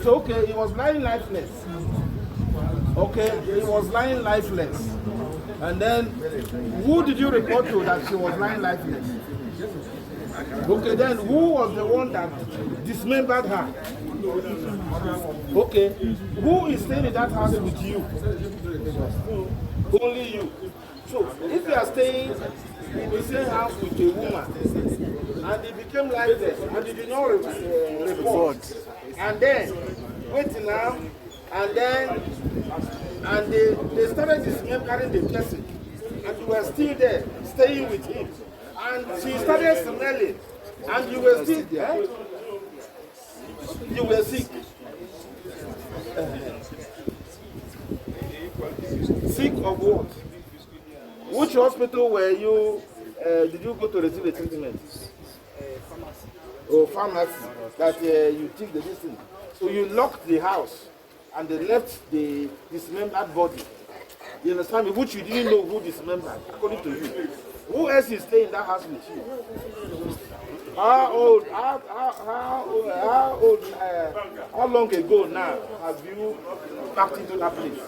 So, okay, he was lying lifeless. Okay, he was lying lifeless. And then, who did you report to that she was lying lifeless? Okay, then who was the one that dismembered her? Okay, who is staying in that house with you? Only you. So, if you are staying in the same house with a woman, and it became lifeless, and you did not report, and then, wait now, and then, and they started dismembering the person, and you were still there, staying with him, and she started smelling, and you were still there, you were sick. Sick of what? Which hospital were you, did you go to receive the treatment? Pharmacy. Oh, pharmacy, that you took the medicine. So you locked the house and they left the dismembered body. You understand me? Which you didn't know who dismembered, according to you. Who else is staying in that house with you? How long ago now have you packed into that place?